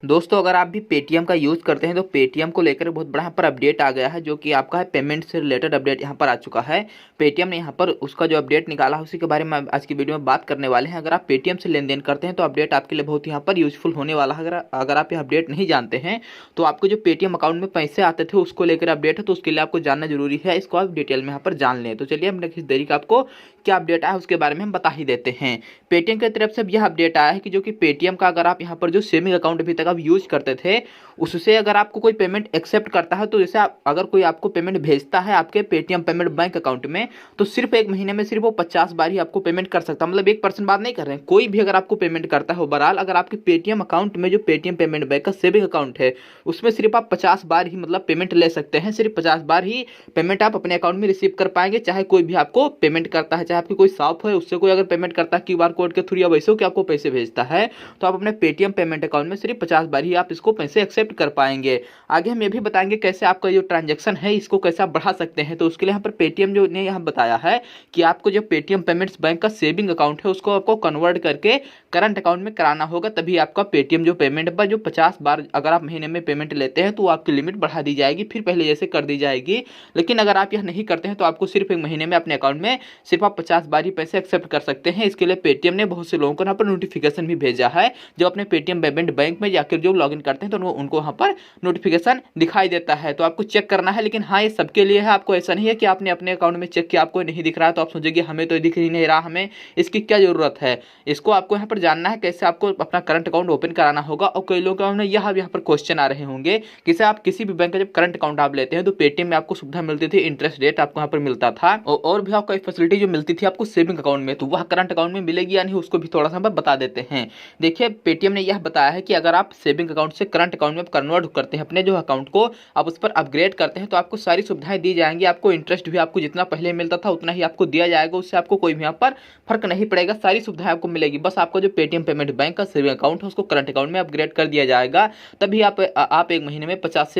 दोस्तों अगर आप भी पेटीएम का यूज़ करते हैं तो पेटीएम को लेकर बहुत बड़ा यहाँ पर अपडेट आ गया है, जो कि आपका है पेमेंट से रिलेटेड अपडेट यहाँ पर आ चुका है। पेटीएम ने यहाँ पर उसका जो अपडेट निकाला है उसी के बारे में आज की वीडियो में बात करने वाले हैं। अगर आप पेटीएम से लेन देन करते हैं तो अपडेट आपके लिए बहुत यहाँ पर यूजफुल होने वाला है। अगर आप ये अपडेट नहीं जानते हैं तो आपको जो पेटीएम अकाउंट में पैसे आते थे उसको लेकर अपडेट है, तो उसके लिए आपको जानना जरूरी है। इसको आप डिटेल में यहाँ पर जान लें। तो चलिए हम किस देरी का आपको क्या अपडेट आया उसके बारे में हम बता ही देते हैं। पेटीएम की तरफ से यह अपडेट आया है कि जो कि पेटीएम का अगर आप यहाँ पर जो सेविंग अकाउंट अभी तक आप यूज करते थे उससे अगर आपको कोई पेमेंट एक्सेप्ट करता है, तो जैसे अगर कोई आपको पेमेंट भेजता है आपके पेटीएम पेमेंट बैंक अकाउंट में, तो सिर्फ एक महीने में सिर्फ वो 50 बार ही आपको पेमेंट कर सकता है। मतलब 1% बात नहीं कर रहे हैं, कोई भी अगर आपको पेमेंट करता है ओवरऑल, अगर आपके पेटीएम अकाउंट में जो पेटीएम पेमेंट बैंक का सेविंग अकाउंट है उसमें सिर्फ आप 50 बार ही मतलब पेमेंट ले सकते हैं। सिर्फ 50 बार ही पेमेंट आप अपने अकाउंट में रिसीव कर पाएंगे, चाहे कोई भी आपको पेमेंट करता है, चाहे आपकी कोई शॉप है उससे कोई अगर पेमेंट करता है क्यूआर कोड के थ्रू या वैसे कि आपको पैसे भेजता है, तो आप अपने पेटीएम पेमेंट अकाउंट में सिर्फ 50 बार ही आप इसको पैसे एक्सेप्ट कर पाएंगे। आगे हम ये भी बताएंगे कैसे आपका जो ट्रांजैक्शन है इसको कैसे आप बढ़ा सकते हैं। तो उसके लिए यहाँ पर पेटीएम जो ने यहाँ बताया है कि आपको जो पेटीएम पेमेंट्स बैंक का सेविंग अकाउंट है उसको आपको कन्वर्ट करके करंट अकाउंट में कराना होगा, तभी आपका पेटीएम जो पेमेंट पर जो 50 बार अगर आप महीने में पेमेंट लेते हैं तो आपकी लिमिट बढ़ा दी जाएगी, फिर पहले जैसे कर दी जाएगी। लेकिन अगर आप यह नहीं करते हैं तो आपको सिर्फ एक महीने में अपने अकाउंट में सिर्फ आप 50 बार ही पैसे एक्सेप्ट कर सकते हैं। इसके लिए पेटीएम ने बहुत से लोगों को यहाँ पर नोटिफिकेशन भी भेजा है। जो अपने पेटीएम पेमेंट बैंक में जाकर जो लॉगिन करते हैं तो उनको वहाँ पर नोटिफिकेशन दिखाई देता है, तो आपको चेक करना है। लेकिन हाँ, ये सबके लिए है, आपको ऐसा नहीं है कि आपने अपने अकाउंट में चेक किया आपको नहीं दिख रहा है तो आप सोचेंगे हमें तो दिख ही नहीं रहा, हमें इसकी क्या जरूरत है। इसको आपको यहाँ पर जानना है कैसे आपको अपना करंट अकाउंट ओपन कराना होगा। और कई लोगों में यहाँ पर क्वेश्चन आ रहे होंगे कि सर आप किसी भी बैंक का जब करंट अकाउंट आप लेते हैं तो पेटीएम में आपको सुविधा मिलती थी, इंटरेस्ट रेट आपको यहाँ पर मिलता था और भी आपको फैसिलिटी जो मिलती थी आपको सेविंग अकाउंट में, तो वह करंट अकाउंट में मिलेगी या नहीं उसको भी थोड़ा सा बता देते हैं। देखिए पेटीएम ने यह बताया है कि अगर आप सेविंग अकाउंट से करंट अकाउंट में कन्वर्ट करते हैं अपने जो अकाउंट को, आप उस पर अपग्रेड करते हैं तो आपको सारी सुविधाएं दी जाएंगी। आपको इंटरेस्ट भी आपको जितना पहले मिलता था उतना ही आपको दिया जाएगा, उससे आपको कोई भी यहाँ पर फर्क नहीं पड़ेगा, सारी सुविधाएं आपको मिलेगी। बस आपका जो पेटीएम पेमेंट बैंक का सेविंग अकाउंट है उसको करंट अकाउंट में अपग्रेड कर दिया जाएगा, तभी आप एक महीने में 50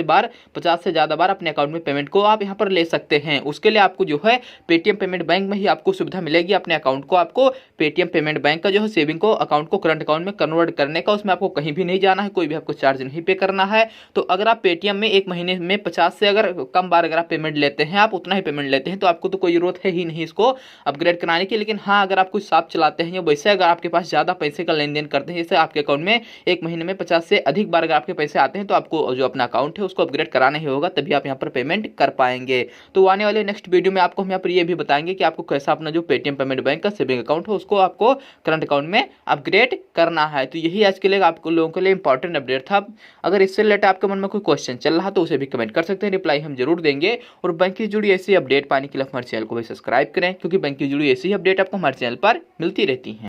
से ज़्यादा बार अपने अकाउंट में पेमेंट को आप यहाँ पर ले सकते हैं। उसके लिए आपको जो है पेटीएम पेमेंट बैंक में ही आपको सुविधा मिलेगी अपने अकाउंट को आपको पेटीएम पेमेंट बैंक का जो है सेविंग को अकाउंट को करंट अकाउंट में कन्वर्ट करने का। उसमें आपको कहीं भी नहीं जाना है, कोई भी आपको चार्ज नहीं पे करना है। तो अगर आप पेटीएम में एक महीने में 50 से अगर कम बार अगर आप पेमेंट लेते हैं, आप उतना ही पेमेंट लेते हैं, तो आपको तो कोई जरूरत है ही नहीं इसको अपग्रेड कराने की। लेकिन हाँ, अगर आप कुछ शॉप चलाते हैं या वैसे अगर आपके पास ज़्यादा पैसे का लेन देन करते हैं, जैसे आपके अकाउंट में एक महीने में 50 से अधिक बार अगर आपके पैसे आते हैं, तो आपको जो अपना अकाउंट है उसको अपग्रेड कराना ही होगा, तभी आप यहाँ पर पेमेंट कर पाएंगे। तो आने वाले नेक्स्ट वीडियो में आपको हम यहाँ पर ये भी बताएंगे कि आपको कैसा अपना जो पेटीएम पेमेंट बैंक का सेविंग अकाउंट है उसको आपको करंट अकाउंट में अपग्रेड करना है। तो यही आज के लिए आपको लोगों के लिए इंपॉर्टेंट अपडेट था। अगर इससे रिलेटेड आपके मन में कोई क्वेश्चन चल रहा तो उसे भी कमेंट कर सकते हैं, रिप्लाई हम जरूर देंगे। और बैंक से जुड़ी ऐसी अपडेट पाने के लिए हमारे चैनल को भी सब्सक्राइब करें, क्योंकि बैंक से जुड़ी ऐसी अपडेट आपको हमारे चैनल पर मिलती रहती है।